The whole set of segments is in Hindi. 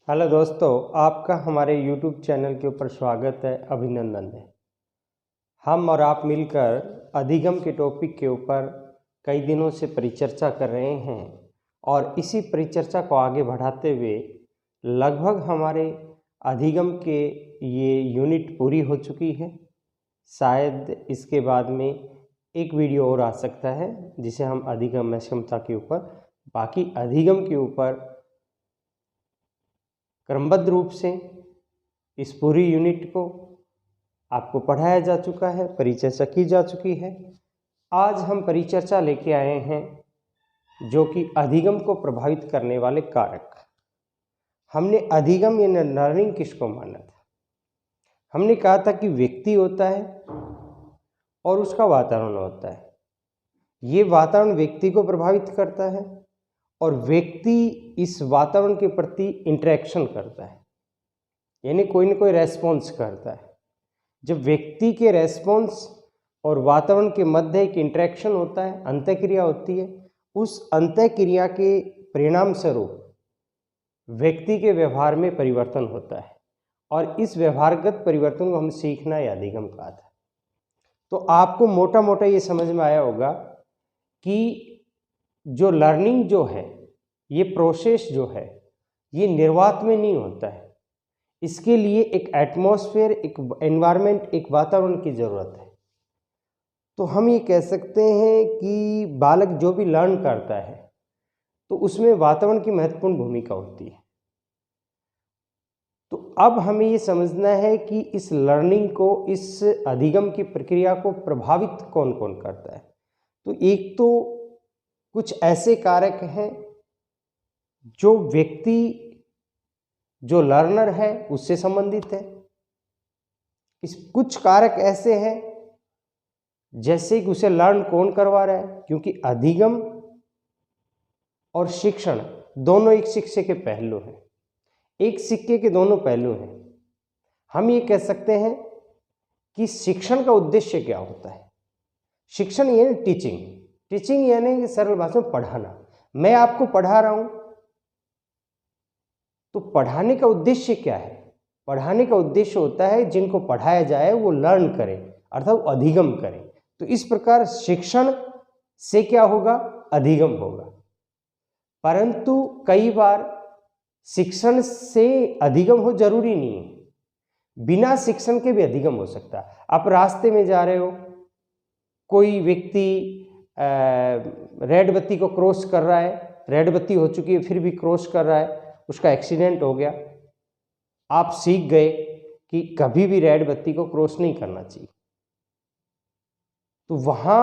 हेलो दोस्तों, आपका हमारे YouTube चैनल के ऊपर स्वागत है, अभिनंदन है। हम और आप मिलकर अधिगम के टॉपिक के ऊपर कई दिनों से परिचर्चा कर रहे हैं और इसी परिचर्चा को आगे बढ़ाते हुए लगभग हमारे अधिगम के ये यूनिट पूरी हो चुकी है। शायद इसके बाद में एक वीडियो और आ सकता है जिसे हम अधिगम क्षमता के ऊपर, बाकी अधिगम के ऊपर क्रमबद्ध रूप से इस पूरी यूनिट को आपको पढ़ाया जा चुका है, परिचर्चा की जा चुकी है। आज हम परिचर्चा लेके आए हैं जो कि अधिगम को प्रभावित करने वाले कारक। हमने अधिगम यानी लर्निंग किसको माना था? हमने कहा था कि व्यक्ति होता है और उसका वातावरण होता है। ये वातावरण व्यक्ति को प्रभावित करता है और व्यक्ति इस वातावरण के प्रति इंटरेक्शन करता है, यानी कोई ना कोई रेस्पॉन्स करता है। जब व्यक्ति के रेस्पॉन्स और वातावरण के मध्य एक इंटरेक्शन होता है, अंतःक्रिया होती है, उस अंतःक्रिया के परिणाम स्वरूप व्यक्ति के व्यवहार में परिवर्तन होता है और इस व्यवहारगत परिवर्तन को हम सीखना या अधिगम कहा था। तो आपको मोटा मोटा ये समझ में आया होगा कि जो लर्निंग जो है, ये प्रोसेस जो है, ये निर्वात में नहीं होता है। इसके लिए एक एटमॉस्फेयर, एक एनवायरनमेंट, एक वातावरण की ज़रूरत है। तो हम ये कह सकते हैं कि बालक जो भी लर्न करता है तो उसमें वातावरण की महत्वपूर्ण भूमिका होती है। तो अब हमें ये समझना है कि इस लर्निंग को, इस अधिगम की प्रक्रिया को प्रभावित कौन कौन करता है। तो एक तो कुछ ऐसे कारक हैं जो व्यक्ति, जो लर्नर है, उससे संबंधित है। कुछ कारक ऐसे हैं जैसे कि उसे लर्न कौन करवा रहा है, क्योंकि अधिगम और शिक्षण दोनों एक सिक्के के पहलू हैं, एक सिक्के के दोनों पहलू हैं। हम ये कह सकते हैं कि शिक्षण का उद्देश्य क्या होता है। शिक्षण यानी टीचिंग यानी सरल भाषा में पढ़ाना। मैं आपको पढ़ा रहा हूं तो पढ़ाने का उद्देश्य क्या है? पढ़ाने का उद्देश्य होता है जिनको पढ़ाया जाए वो लर्न करें, अर्थात अधिगम करें। तो इस प्रकार शिक्षण से क्या होगा? अधिगम होगा। परंतु कई बार शिक्षण से अधिगम हो जरूरी नहीं है, बिना शिक्षण के भी अधिगम हो सकता है। आप रास्ते में जा रहे हो, कोई व्यक्ति रेड बत्ती को क्रॉस कर रहा है, रेड बत्ती हो चुकी है फिर भी क्रॉस कर रहा है, उसका एक्सीडेंट हो गया। आप सीख गए कि कभी भी रेड बत्ती को क्रॉस नहीं करना चाहिए। तो वहां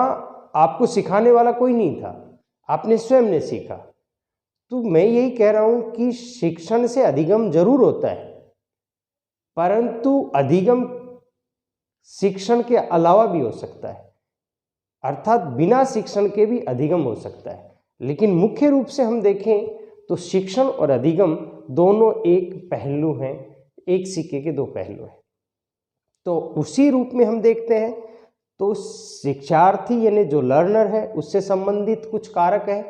आपको सिखाने वाला कोई नहीं था, आपने स्वयं ने सीखा। तो मैं यही कह रहा हूं कि शिक्षण से अधिगम जरूर होता है, परंतु अधिगम शिक्षण के अलावा भी हो सकता है, अर्थात बिना शिक्षण के भी अधिगम हो सकता है। लेकिन मुख्य रूप से हम देखें तो शिक्षण और अधिगम दोनों एक पहलू हैं, एक सिक्के के दो पहलू हैं। तो उसी रूप में हम देखते हैं तो शिक्षार्थी यानी जो लर्नर है उससे संबंधित कुछ कारक है,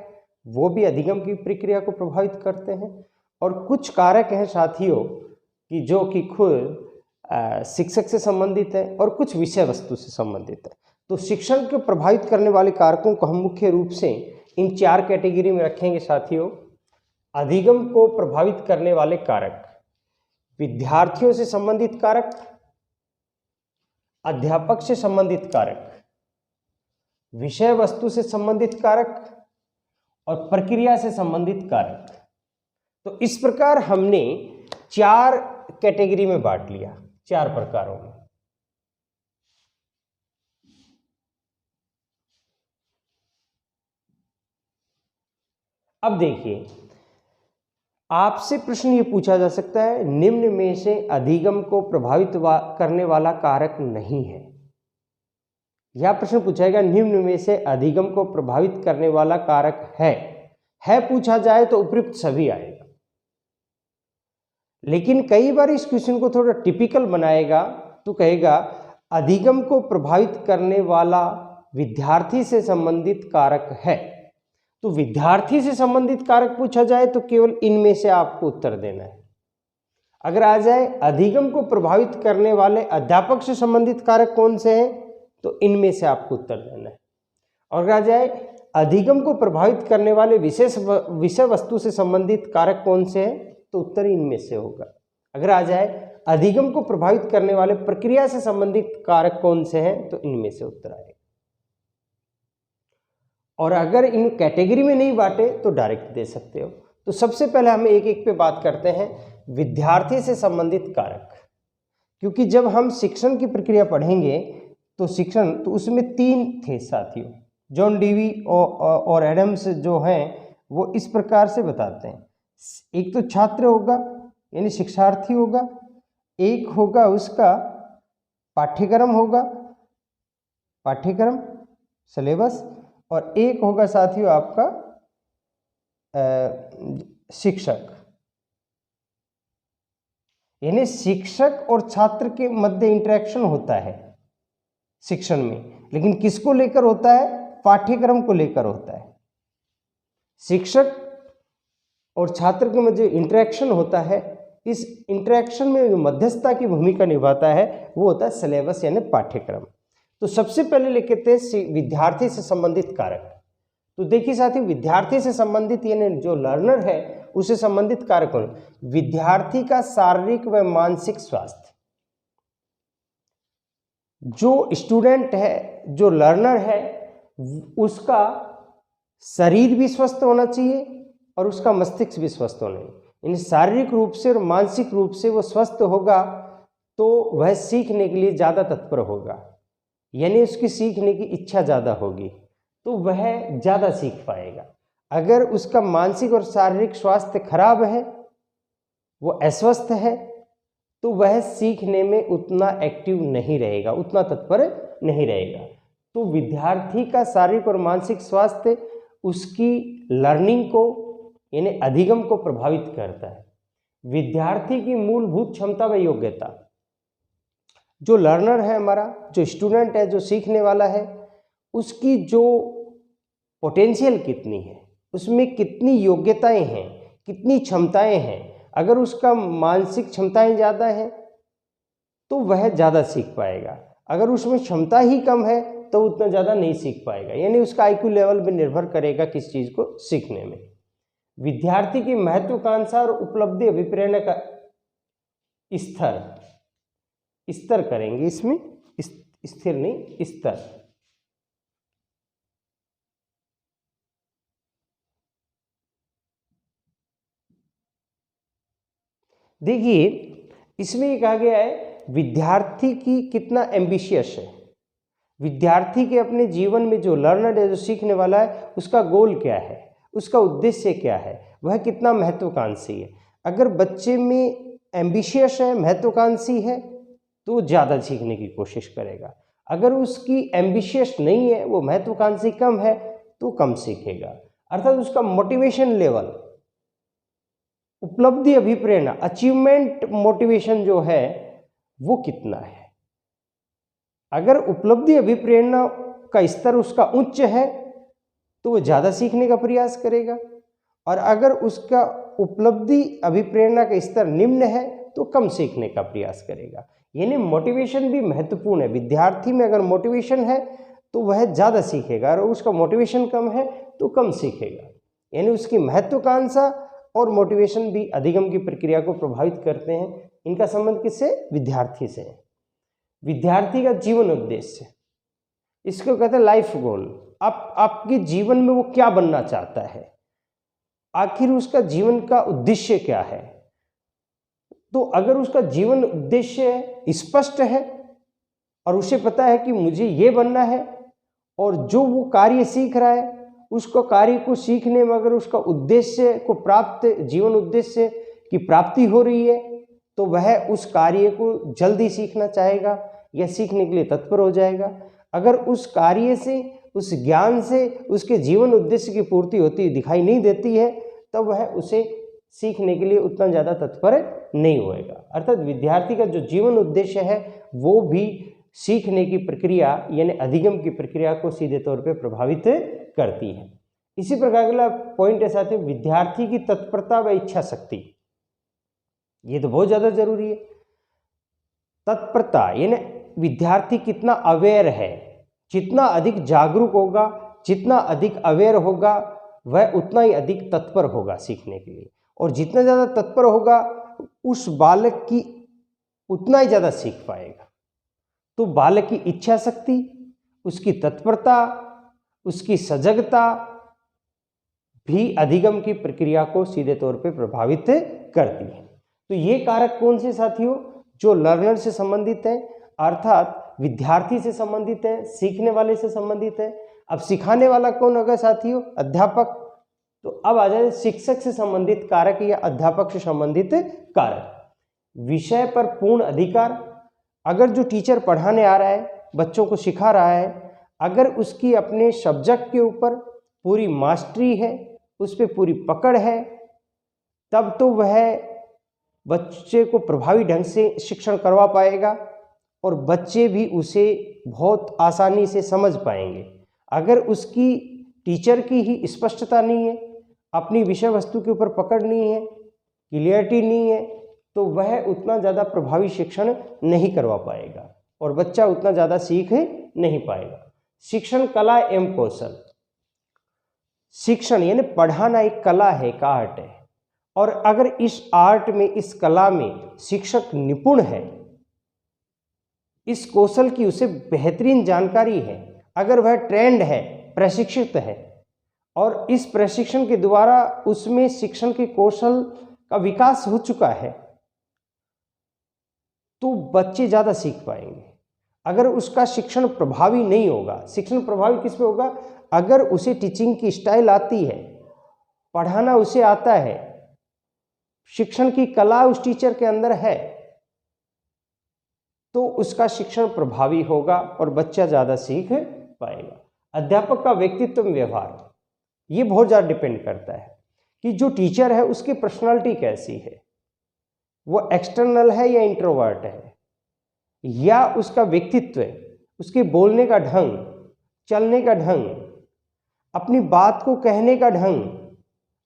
वो भी अधिगम की प्रक्रिया को प्रभावित करते हैं। और कुछ कारक हैं साथियों कि जो कि खुद शिक्षक से संबंधित है और कुछ विषय वस्तु से संबंधित है। तो शिक्षण को प्रभावित करने वाले कारकों को हम मुख्य रूप से इन चार कैटेगरी में रखेंगे साथियों। अधिगम को प्रभावित करने वाले कारक: विद्यार्थियों से संबंधित कारक, अध्यापक से संबंधित कारक, विषय वस्तु से संबंधित कारक और प्रक्रिया से संबंधित कारक। तो इस प्रकार हमने चार कैटेगरी में बांट लिया, चार प्रकारों में। अब देखिए, आपसे प्रश्न ये पूछा जा सकता है, निम्न में से अधिगम को प्रभावित करने वाला कारक नहीं है। यह प्रश्न पूछाएगा, निम्न में से अधिगम को प्रभावित करने वाला कारक है पूछा जाए तो उपयुक्त सभी आएगा। लेकिन कई बार इस क्वेश्चन को थोड़ा टिपिकल बनाएगा तो कहेगा अधिगम को प्रभावित करने वाला विद्यार्थी से संबंधित कारक है। तो विद्यार्थी से संबंधित कारक पूछा जाए तो केवल इनमें से आपको उत्तर देना है। अगर आ जाए अधिगम को प्रभावित करने वाले अध्यापक से संबंधित कारक कौन से हैं, तो इनमें से आपको उत्तर देना है। और अगर आ जाए अधिगम को प्रभावित करने वाले विषय वस्तु से संबंधित कारक कौन से हैं, तो उत्तर इनमें से होगा। अगर आ जाए अधिगम को प्रभावित करने वाले प्रक्रिया से संबंधित कारक कौन से हैं, तो इनमें से उत्तर आएगा। और अगर इन कैटेगरी में नहीं बांटे तो डायरेक्ट दे सकते हो। तो सबसे पहले हम एक एक पे बात करते हैं, विद्यार्थी से संबंधित कारक। क्योंकि जब हम शिक्षण की प्रक्रिया पढ़ेंगे तो शिक्षण, तो उसमें 3 थे साथियों। जॉन डीवी और एडम्स जो हैं वो इस प्रकार से बताते हैं, एक तो छात्र होगा यानी शिक्षार्थी होगा, एक होगा उसका पाठ्यक्रम होगा, पाठ्यक्रम सिलेबस, और एक होगा साथियों आपका शिक्षक। यानी शिक्षक और छात्र के मध्य इंटरेक्शन होता है शिक्षण में, लेकिन किसको लेकर होता है, पाठ्यक्रम को लेकर होता है। शिक्षक और छात्र के मध्य इंटरेक्शन होता है, इस इंटरेक्शन में जो मध्यस्थता की भूमिका निभाता है वो होता है सिलेबस यानी पाठ्यक्रम। तो सबसे पहले लिखते हैं विद्यार्थी से संबंधित कारक। तो देखिए साथियों, विद्यार्थी से संबंधित यानी जो लर्नर है उससे संबंधित कारक कौन, विद्यार्थी का शारीरिक व मानसिक स्वास्थ्य। जो स्टूडेंट है, जो लर्नर है, उसका शरीर भी स्वस्थ होना चाहिए और उसका मस्तिष्क भी स्वस्थ होना चाहिए। यानी शारीरिक रूप से और मानसिक रूप से वो स्वस्थ होगा तो वह सीखने के लिए ज़्यादा तत्पर होगा, यानी उसकी सीखने की इच्छा ज़्यादा होगी तो वह ज़्यादा सीख पाएगा। अगर उसका मानसिक और शारीरिक स्वास्थ्य खराब है, वो अस्वस्थ है, तो वह सीखने में उतना एक्टिव नहीं रहेगा, उतना तत्पर नहीं रहेगा। तो विद्यार्थी का शारीरिक और मानसिक स्वास्थ्य उसकी लर्निंग को यानी अधिगम को प्रभावित करता है। विद्यार्थी की मूलभूत क्षमता व योग्यता, जो लर्नर है हमारा, जो स्टूडेंट है, जो सीखने वाला है, उसकी जो पोटेंशियल कितनी है, उसमें कितनी योग्यताएं हैं, कितनी क्षमताएं हैं। अगर उसका मानसिक क्षमताएं ज़्यादा हैं तो वह ज़्यादा सीख पाएगा, अगर उसमें क्षमता ही कम है तो उतना ज़्यादा नहीं सीख पाएगा। यानी उसका आईक्यू लेवल भी निर्भर करेगा किस चीज़ को सीखने में। विद्यार्थी की महत्वाकांक्षा और उपलब्धि अभिप्रेरणा का स्तर करेंगे, इसमें स्थिर नहीं, स्तर। देखिए इसमें ये कहा गया है विद्यार्थी की कितना एम्बिशियस है, विद्यार्थी के अपने जीवन में जो लर्नर है, जो सीखने वाला है, उसका गोल क्या है, उसका उद्देश्य क्या है, वह कितना महत्वाकांक्षी है। अगर बच्चे में एम्बिशियस है, महत्वाकांक्षी है, तो ज़्यादा सीखने की कोशिश करेगा। अगर उसकी एम्बिशियस नहीं है, वो महत्वाकांक्षी कम है, तो कम सीखेगा। अर्थात उसका मोटिवेशन लेवल, उपलब्धि अभिप्रेरणा, अचीवमेंट मोटिवेशन जो है वो कितना है। अगर उपलब्धि अभिप्रेरणा का स्तर उसका उच्च है तो वो ज़्यादा सीखने का प्रयास करेगा, और अगर उसका उपलब्धि अभिप्रेरणा का स्तर निम्न है तो कम सीखने का प्रयास करेगा। यानी मोटिवेशन भी महत्वपूर्ण है। विद्यार्थी में अगर मोटिवेशन है तो वह ज़्यादा सीखेगा, और उसका मोटिवेशन कम है तो कम सीखेगा। यानी उसकी महत्वाकांक्षा और मोटिवेशन भी अधिगम की प्रक्रिया को प्रभावित करते हैं। इनका संबंध किससे, विद्यार्थी से है। विद्यार्थी का जीवन उद्देश्य, इसको कहते हैं लाइफ गोल। आपके जीवन में वो क्या बनना चाहता है, आखिर उसका जीवन का उद्देश्य क्या है। तो अगर उसका जीवन उद्देश्य स्पष्ट है और उसे पता है कि मुझे ये बनना है, और जो वो कार्य सीख रहा है उसको कार्य को सीखने में अगर उसका उद्देश्य को प्राप्त, जीवन उद्देश्य की प्राप्ति हो रही है, तो वह उस कार्य को जल्दी सीखना चाहेगा या सीखने के लिए तत्पर हो जाएगा। अगर उस कार्य से, उस ज्ञान से उसके जीवन उद्देश्य की पूर्ति होती दिखाई नहीं देती है, तब वह उसे सीखने के लिए उतना ज़्यादा तत्पर नहीं होएगा। अर्थात विद्यार्थी का जो जीवन उद्देश्य है वो भी सीखने की प्रक्रिया यानी अधिगम की प्रक्रिया को सीधे तौर पे प्रभावित करती है। इसी प्रकार अगला पॉइंट है साथियों, विद्यार्थी की तत्परता व इच्छा शक्ति। ये तो बहुत ज़्यादा जरूरी है। तत्परता यानी विद्यार्थी कितना अवेयर है, जितना अधिक जागरूक होगा, जितना अधिक अवेयर होगा, वह उतना ही अधिक तत्पर होगा सीखने के लिए, और जितना ज़्यादा तत्पर होगा उस बालक की उतना ही ज़्यादा सीख पाएगा। तो बालक की इच्छा शक्ति, उसकी तत्परता, उसकी सजगता भी अधिगम की प्रक्रिया को सीधे तौर पे प्रभावित करती है। तो ये कारक कौन से साथियों? जो लर्नर से संबंधित है, अर्थात विद्यार्थी से संबंधित है, सीखने वाले से संबंधित है। अब सिखाने वाला कौन होगा साथियों? अध्यापक। तो अब आ जाए शिक्षक से संबंधित कारक या अध्यापक से संबंधित कारक। विषय पर पूर्ण अधिकार, अगर जो टीचर पढ़ाने आ रहा है, बच्चों को सिखा रहा है, अगर उसकी अपने सब्जेक्ट के ऊपर पूरी मास्टरी है, उस पर पूरी पकड़ है, तब तो वह बच्चे को प्रभावी ढंग से शिक्षण करवा पाएगा और बच्चे भी उसे बहुत आसानी से समझ पाएंगे। अगर उसकी टीचर की ही स्पष्टता नहीं है, अपनी विषय वस्तु के ऊपर पकड़ नहीं है, क्लियरिटी नहीं है, तो वह उतना ज़्यादा प्रभावी शिक्षण नहीं करवा पाएगा और बच्चा उतना ज़्यादा सीख नहीं पाएगा। शिक्षण कला एवं कौशल। शिक्षण यानी पढ़ाना एक कला है, एक आर्ट है, और अगर इस आर्ट में, इस कला में शिक्षक निपुण है, इस कौशल की उसे बेहतरीन जानकारी है, अगर वह ट्रेंड है, प्रशिक्षित है, और इस प्रशिक्षण के द्वारा उसमें शिक्षण के कौशल का विकास हो चुका है, तो बच्चे ज़्यादा सीख पाएंगे। अगर उसका शिक्षण प्रभावी नहीं होगा, शिक्षण प्रभावी किस पे होगा? अगर उसे टीचिंग की स्टाइल आती है, पढ़ाना उसे आता है, शिक्षण की कला उस टीचर के अंदर है, तो उसका शिक्षण प्रभावी होगा और बच्चा ज़्यादा सीख पाएगा। अध्यापक का व्यक्तित्व में व्यवहार, ये बहुत ज़्यादा डिपेंड करता है कि जो टीचर है उसकी पर्सनालिटी कैसी है, वो एक्सटर्नल है या इंट्रोवर्ट है, या उसका व्यक्तित्व, उसके बोलने का ढंग, चलने का ढंग, अपनी बात को कहने का ढंग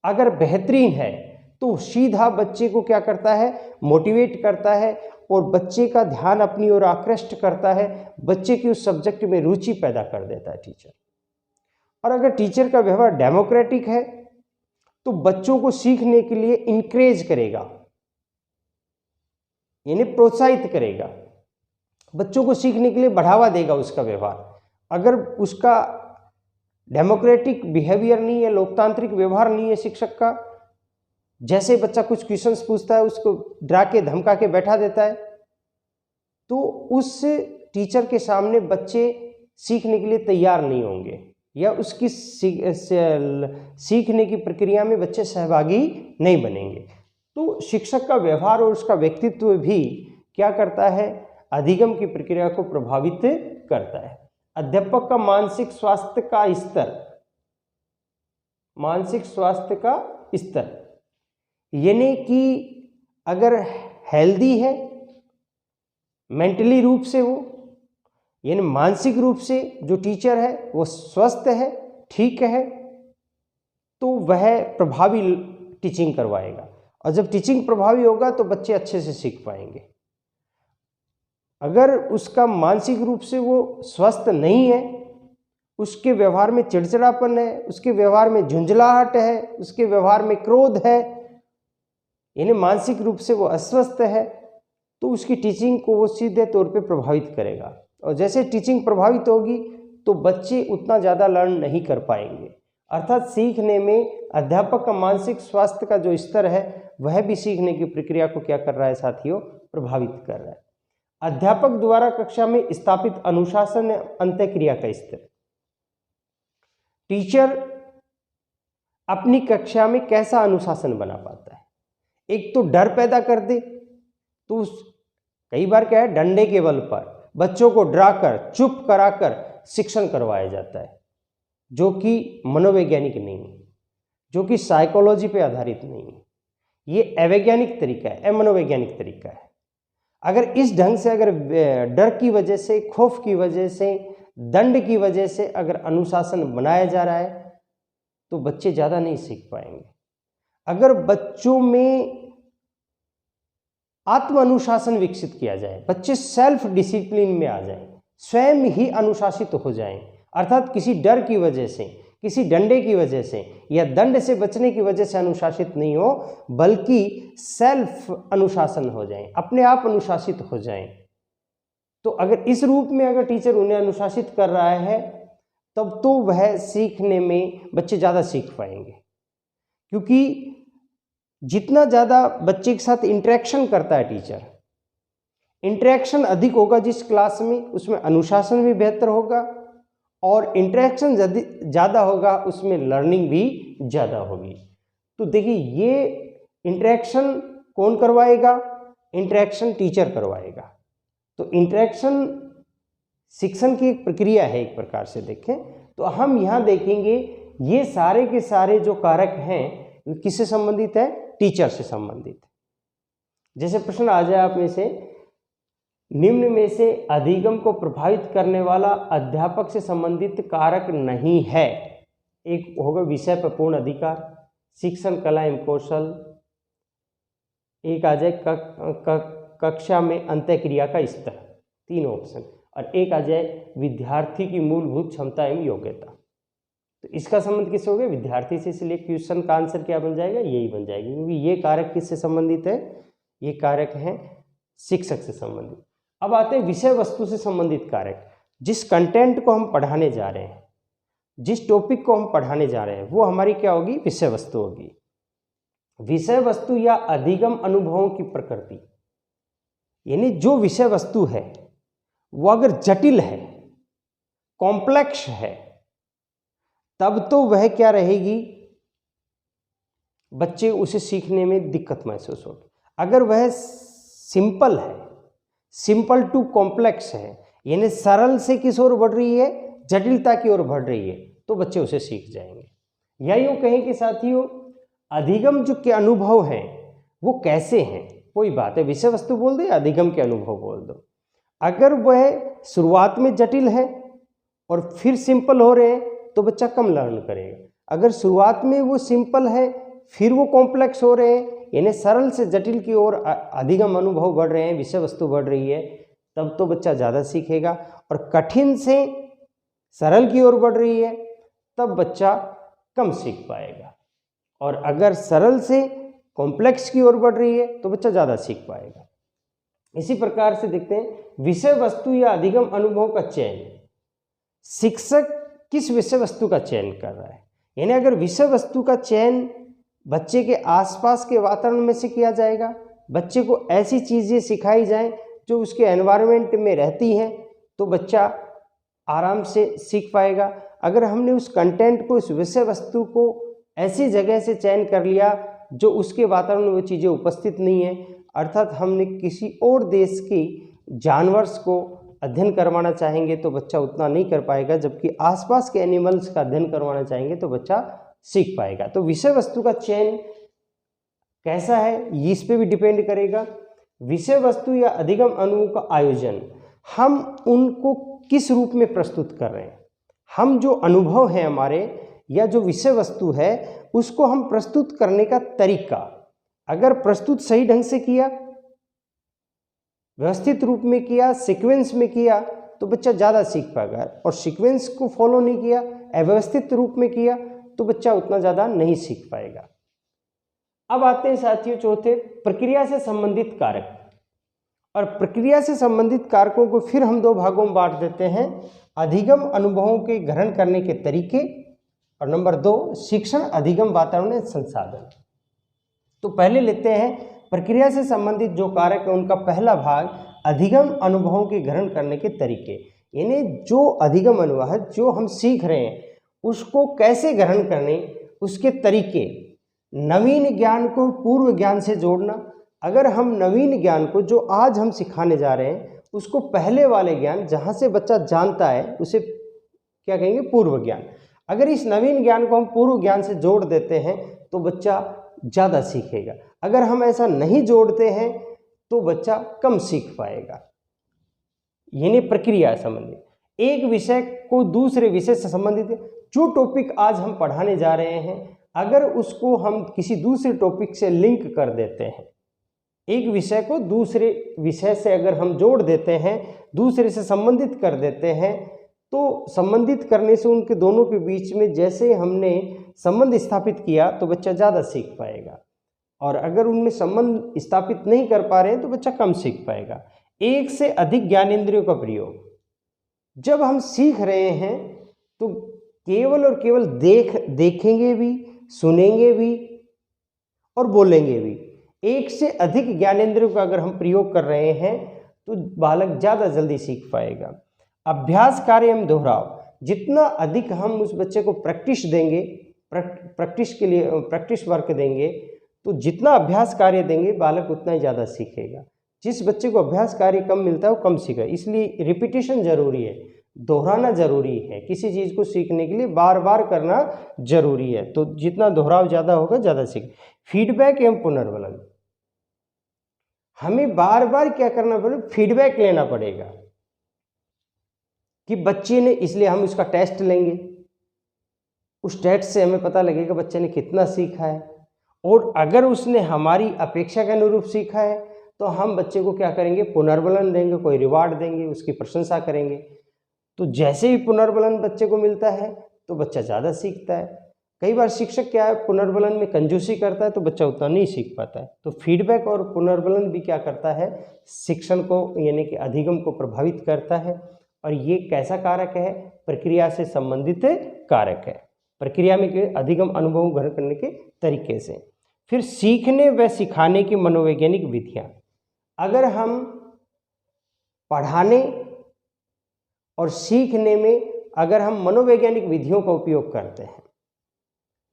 अगर बेहतरीन है तो सीधा बच्चे को क्या करता है? मोटिवेट करता है और बच्चे का ध्यान अपनी ओर आकृष्ट करता है, बच्चे की उस सब्जेक्ट में रुचि पैदा कर देता है टीचर। और अगर टीचर का व्यवहार डेमोक्रेटिक है तो बच्चों को सीखने के लिए इंकरेज करेगा, यानी प्रोत्साहित करेगा, बच्चों को सीखने के लिए बढ़ावा देगा उसका व्यवहार। अगर उसका डेमोक्रेटिक बिहेवियर नहीं है, लोकतांत्रिक व्यवहार नहीं है शिक्षक का, जैसे बच्चा कुछ क्वेश्चंस पूछता है उसको डरा के धमका के बैठा देता है, तो उस टीचर के सामने बच्चे सीखने के लिए तैयार नहीं होंगे, या उसकी सीखने की प्रक्रिया में बच्चे सहभागी नहीं बनेंगे। तो शिक्षक का व्यवहार और उसका व्यक्तित्व भी क्या करता है? अधिगम की प्रक्रिया को प्रभावित करता है। अध्यापक का मानसिक स्वास्थ्य का स्तर, मानसिक स्वास्थ्य का स्तर यानी कि अगर हेल्दी है, मेंटली रूप से हो, यानी मानसिक रूप से जो टीचर है वो स्वस्थ है, ठीक है, तो वह प्रभावी टीचिंग करवाएगा, और जब टीचिंग प्रभावी होगा तो बच्चे अच्छे से सीख पाएंगे। अगर उसका मानसिक रूप से वो स्वस्थ नहीं है, उसके व्यवहार में चिड़चिड़ापन है, उसके व्यवहार में झुंझलाहट है, उसके व्यवहार में क्रोध है, यानी मानसिक रूप से वो अस्वस्थ है, तो उसकी टीचिंग को वो सीधे तौर पे प्रभावित करेगा। और जैसे टीचिंग प्रभावित होगी तो बच्चे उतना ज़्यादा लर्न नहीं कर पाएंगे। अर्थात सीखने में अध्यापक का मानसिक स्वास्थ्य का जो स्तर है वह भी सीखने की प्रक्रिया को क्या कर रहा है साथियों? प्रभावित कर रहा है। अध्यापक द्वारा कक्षा में स्थापित अनुशासन अंतःक्रिया का स्तर, टीचर अपनी कक्षा में कैसा अनुशासन बना पाता है? एक तो डर पैदा कर दे, तो कई बार क्या है, डंडे के बल पर बच्चों को डराकर, चुप कराकर शिक्षण करवाया जाता है, जो कि मनोवैज्ञानिक नहीं है, जो कि साइकोलॉजी पे आधारित नहीं है। ये अवैज्ञानिक तरीका है, अमनोवैज्ञानिक तरीका है। अगर इस ढंग से, अगर डर की वजह से, खौफ की वजह से, दंड की वजह से अगर अनुशासन बनाया जा रहा है तो बच्चे ज़्यादा नहीं सीख पाएंगे। अगर बच्चों में आत्म अनुशासन विकसित किया जाए, बच्चे सेल्फ डिसिप्लिन में आ जाएं, स्वयं ही अनुशासित हो जाएं, अर्थात किसी डर की वजह से, किसी डंडे की वजह से या दंड से बचने की वजह से अनुशासित नहीं हो, बल्कि सेल्फ अनुशासन हो जाएं, अपने आप अनुशासित हो जाएं। तो अगर इस रूप में अगर टीचर उन्हें अनुशासित कर रहा है तब तो वह सीखने में बच्चे ज़्यादा सीख पाएंगे, क्योंकि जितना ज़्यादा बच्चे के साथ इंटरेक्शन करता है टीचर, इंटरेक्शन अधिक होगा जिस क्लास में, उसमें अनुशासन भी बेहतर होगा, और इंटरेक्शन ज़्यादा होगा उसमें लर्निंग भी ज़्यादा होगी। तो देखिए, ये इंटरेक्शन कौन करवाएगा? इंटरेक्शन टीचर करवाएगा। तो इंटरेक्शन शिक्षण की एक प्रक्रिया है, एक प्रकार से देखें तो हम यहाँ देखेंगे ये सारे के सारे जो कारक हैं किससे संबंधित है? टीचर से संबंधित। जैसे प्रश्न आ जाए आप में से, निम्न में से अधिगम को प्रभावित करने वाला अध्यापक से संबंधित कारक नहीं है। एक होगा विषय पर पूर्ण अधिकार, शिक्षण कला एवं कौशल, एक आ जाए कक्षा में अंतःक्रिया का स्तर, 3 ऑप्शन, और एक आ जाए विद्यार्थी की मूलभूत क्षमता एवं योग्यता। तो इसका संबंध किससे हो गया? विद्यार्थी से, इसलिए क्वेश्चन का आंसर क्या बन जाएगा? यही बन जाएगी, क्योंकि ये कारक किससे संबंधित है? ये कारक हैं शिक्षक से संबंधित। अब आते हैं विषय वस्तु से संबंधित कारक। जिस कंटेंट को हम पढ़ाने जा रहे हैं, जिस टॉपिक को हम पढ़ाने जा रहे हैं, वो हमारी क्या होगी? विषय वस्तु होगी। विषय वस्तु या अधिगम अनुभवों की प्रकृति, यानी जो विषय वस्तु है वो अगर जटिल है, कॉम्प्लेक्स है, तब तो वह क्या रहेगी? बच्चे उसे सीखने में दिक्कत महसूस होगी। अगर वह सिंपल है, सिंपल टू कॉम्प्लेक्स है, यानी सरल से किस ओर बढ़ रही है? जटिलता की ओर बढ़ रही है, तो बच्चे उसे सीख जाएंगे। या यूँ कहें कि साथियों, अधिगम जो के अनुभव हैं वो कैसे हैं? कोई बात है, विषय वस्तु बोल दे, अधिगम के अनुभव बोल दो। अगर वह शुरुआत में जटिल है और फिर सिंपल हो रहे हैं तो बच्चा कम लर्न करेगा। अगर शुरुआत में वो सिंपल है फिर वो कॉम्प्लेक्स हो रहे हैं, यानी सरल से जटिल की ओर अधिगम अनुभव बढ़ रहे हैं, विषय वस्तु बढ़ रही है, तब तो बच्चा ज़्यादा सीखेगा। और कठिन से सरल की ओर बढ़ रही है तब बच्चा कम सीख पाएगा। और अगर सरल से कॉम्प्लेक्स की ओर बढ़ रही है तो बच्चा ज़्यादा सीख पाएगा। इसी प्रकार से देखते हैं विषय वस्तु या अधिगम अनुभव का चयन। शिक्षक किस विषय वस्तु का चयन कर रहा है? यानी अगर विषय वस्तु का चयन बच्चे के आसपास के वातावरण में से किया जाएगा, बच्चे को ऐसी चीज़ें सिखाई जाएं जो उसके एनवायरनमेंट में रहती हैं, तो बच्चा आराम से सीख पाएगा। अगर हमने उस कंटेंट को, उस विषय वस्तु को ऐसी जगह से चयन कर लिया जो उसके वातावरण में वो चीज़ें उपस्थित नहीं है, अर्थात हमने किसी और देश की जानवर्स को अध्ययन करवाना चाहेंगे तो बच्चा उतना नहीं कर पाएगा, जबकि आसपास के एनिमल्स का अध्ययन करवाना चाहेंगे तो बच्चा सीख पाएगा। तो विषय वस्तु का चयन कैसा है इस पे भी डिपेंड करेगा। विषय वस्तु या अधिगम अनुभव का आयोजन, हम उनको किस रूप में प्रस्तुत कर रहे हैं, हम जो अनुभव है हमारे या जो विषय वस्तु है उसको हम प्रस्तुत करने का तरीका, अगर प्रस्तुत सही ढंग से किया, व्यवस्थित रूप में किया, सीक्वेंस में किया, तो बच्चा ज़्यादा सीख पाएगा। और सीक्वेंस को फॉलो नहीं किया, अव्यवस्थित रूप में किया, तो बच्चा उतना ज़्यादा नहीं सीख पाएगा। अब आते हैं साथियों चौथे, प्रक्रिया से संबंधित कारक। और प्रक्रिया से संबंधित कारकों को फिर हम 2 भागों में बांट देते हैं, अधिगम अनुभवों के ग्रहण करने के तरीके, और नंबर 2 शिक्षण अधिगम वातावरण संसाधन। तो पहले लेते हैं प्रक्रिया से संबंधित जो कारक है उनका पहला भाग, अधिगम अनुभवों के ग्रहण करने के तरीके। यानी जो अधिगम अनुभव है, जो हम सीख रहे हैं उसको कैसे ग्रहण करने, उसके तरीके। नवीन ज्ञान को पूर्व ज्ञान से जोड़ना, अगर हम नवीन ज्ञान को जो आज हम सिखाने जा रहे हैं उसको पहले वाले ज्ञान जहाँ से बच्चा जानता है उसे क्या कहेंगे? पूर्व ज्ञान। अगर इस नवीन ज्ञान को हम पूर्व ज्ञान से जोड़ देते हैं तो बच्चा ज़्यादा सीखेगा। अगर हम ऐसा नहीं जोड़ते हैं तो बच्चा कम सीख पाएगा। यानी प्रक्रिया संबंधित, एक विषय को दूसरे विषय से संबंधित, जो टॉपिक आज हम पढ़ाने जा रहे हैं अगर उसको हम किसी दूसरे टॉपिक से लिंक कर देते हैं एक विषय को दूसरे विषय से अगर हम जोड़ देते हैं, दूसरे से संबंधित कर देते हैं, तो संबंधित करने से उनके दोनों के बीच में जैसे हमने संबंध स्थापित किया तो बच्चा ज़्यादा सीख पाएगा, और अगर उनमें संबंध स्थापित नहीं कर पा रहे हैं तो बच्चा कम सीख पाएगा। एक से अधिक ज्ञानेंद्रियों का प्रयोग, जब हम सीख रहे हैं तो केवल और केवल देखेंगे भी, सुनेंगे भी और बोलेंगे भी। एक से अधिक ज्ञानेंद्रियों का अगर हम प्रयोग कर रहे हैं तो बालक ज़्यादा जल्दी सीख पाएगा। अभ्यास, कार्य एवं दोहराव, जितना अधिक हम उस बच्चे को प्रैक्टिस देंगे, प्रैक्टिस के लिए प्रैक्टिस वर्क देंगे, तो जितना अभ्यास कार्य देंगे बालक उतना ही ज़्यादा सीखेगा। जिस बच्चे को अभ्यास कार्य कम मिलता है वो कम सीखेगा। इसलिए रिपीटिशन जरूरी है, दोहराना जरूरी है। किसी चीज़ को सीखने के लिए बार बार करना जरूरी है, तो जितना दोहराव ज़्यादा होगा ज़्यादा सीख। फीडबैक एवं पुनर्वलन, हमें बार बार क्या करना पड़ेगा, फीडबैक लेना पड़ेगा कि बच्चे ने, इसलिए हम उसका टेस्ट लेंगे, उस टेस्ट से हमें पता लगेगा बच्चे ने कितना सीखा है, और अगर उसने हमारी अपेक्षा के अनुरूप सीखा है तो हम बच्चे को क्या करेंगे, पुनर्बलन देंगे, कोई रिवार्ड देंगे, उसकी प्रशंसा करेंगे। तो जैसे ही पुनर्बलन बच्चे को मिलता है तो बच्चा ज़्यादा सीखता है। कई बार शिक्षक क्या है, पुनर्बलन में कंजूसी करता है तो बच्चा उतना नहीं सीख पाता है। तो फीडबैक और पुनर्बलन भी क्या करता है, शिक्षण को यानी कि अधिगम को प्रभावित करता है। और ये कैसा कारक है, प्रक्रिया से संबंधित कारक है, प्रक्रिया में अधिगम अनुभव ग्रहण करने के तरीके से। फिर सीखने व सिखाने की मनोवैज्ञानिक विधियां, अगर हम पढ़ाने और सीखने में अगर हम मनोवैज्ञानिक विधियों का उपयोग करते हैं,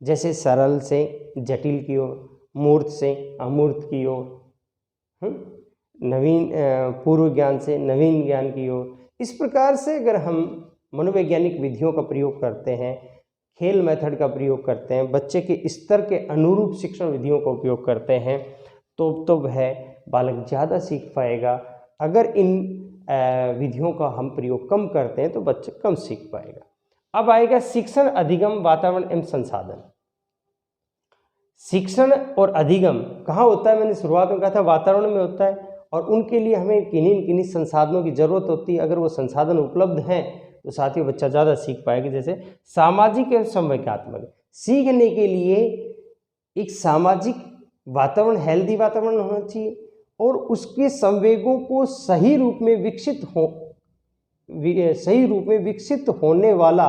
जैसे सरल से जटिल की ओर, मूर्त से अमूर्त की ओर, नवीन पूर्व ज्ञान से नवीन ज्ञान की ओर, इस प्रकार से अगर हम मनोवैज्ञानिक विधियों का प्रयोग करते हैं, खेल मेथड का प्रयोग करते हैं, बच्चे के स्तर के अनुरूप शिक्षण विधियों का उपयोग करते हैं, तो वह बालक ज़्यादा सीख पाएगा। अगर इन विधियों का हम प्रयोग कम करते हैं तो बच्चा कम सीख पाएगा। अब आएगा शिक्षण, अधिगम, वातावरण एवं संसाधन। शिक्षण और अधिगम कहाँ होता है, मैंने शुरुआत में कहा था वातावरण में होता है, और उनके लिए हमें किन्हीं संसाधनों की जरूरत होती है। अगर वो संसाधन उपलब्ध हैं तो साथियों बच्चा ज़्यादा सीख पाएगा। जैसे सामाजिक एवं संवेगात्मक, सीखने के लिए एक सामाजिक वातावरण, हेल्दी वातावरण होना चाहिए, और उसके संवेगों को सही रूप में विकसित होने वाला,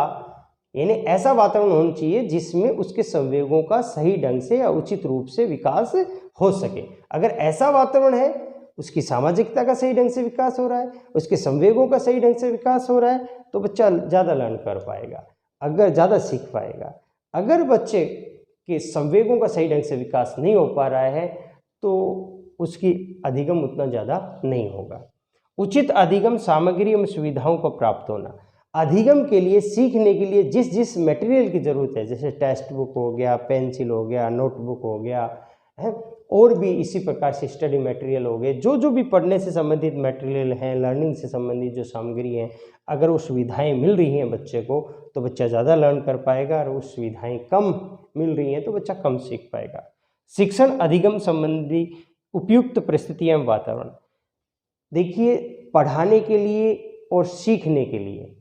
यानी ऐसा वातावरण होना चाहिए जिसमें उसके संवेगों का सही ढंग से या उचित रूप से विकास हो सके। अगर ऐसा वातावरण है, उसकी सामाजिकता का सही ढंग से विकास हो रहा है, उसके संवेगों का सही ढंग से विकास हो रहा है, तो बच्चा ज़्यादा लर्न कर पाएगा, अगर ज़्यादा सीख पाएगा। अगर बच्चे के संवेगों का सही ढंग से विकास नहीं हो पा रहा है तो उसकी अधिगम उतना ज़्यादा नहीं होगा। उचित अधिगम, सामग्री एवं सुविधाओं को प्राप्त होना, अधिगम के लिए, सीखने के लिए जिस मटेरियल की ज़रूरत है, जैसे टेक्स्ट बुक हो गया, पेंसिल हो गया, नोटबुक हो गया है, और भी इसी प्रकार से स्टडी मटेरियल हो गए, जो भी पढ़ने से संबंधित मटेरियल हैं, लर्निंग से संबंधित जो सामग्री हैं, अगर वो सुविधाएं मिल रही हैं बच्चे को तो बच्चा ज़्यादा लर्न कर पाएगा, और वो सुविधाएं कम मिल रही हैं तो बच्चा कम सीख पाएगा। शिक्षण अधिगम संबंधी उपयुक्त परिस्थितियाँ एवं वातावरण, देखिए पढ़ाने के लिए और सीखने के लिए,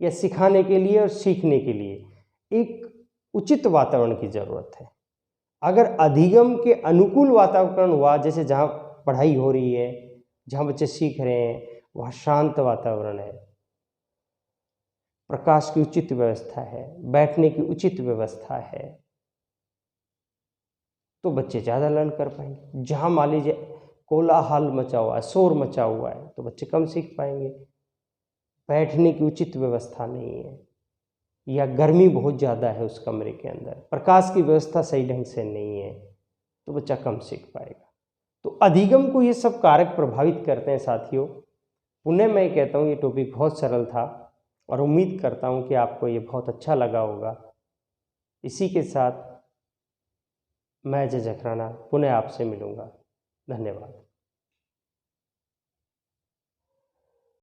या सिखाने के लिए और सीखने के लिए एक उचित वातावरण की ज़रूरत है। अगर अधिगम के अनुकूल वातावरण हुआ, जैसे जहाँ पढ़ाई हो रही है, जहाँ बच्चे सीख रहे हैं, वहाँ शांत वातावरण है, प्रकाश की उचित व्यवस्था है, बैठने की उचित व्यवस्था है, तो बच्चे ज़्यादा लर्न कर पाएंगे। जहाँ मान लीजिए कोलाहल मचा हुआ है, शोर मचा हुआ है, तो बच्चे कम सीख पाएंगे। बैठने की उचित व्यवस्था नहीं है, या गर्मी बहुत ज़्यादा है उस कमरे के अंदर, प्रकाश की व्यवस्था सही ढंग से नहीं है, तो बच्चा कम सीख पाएगा। तो अधिगम को ये सब कारक प्रभावित करते हैं साथियों। पुनः मैं कहता हूँ ये टॉपिक बहुत सरल था, और उम्मीद करता हूँ कि आपको ये बहुत अच्छा लगा होगा। इसी के साथ मैं अजय जखराना पुनः आपसे मिलूँगा। धन्यवाद।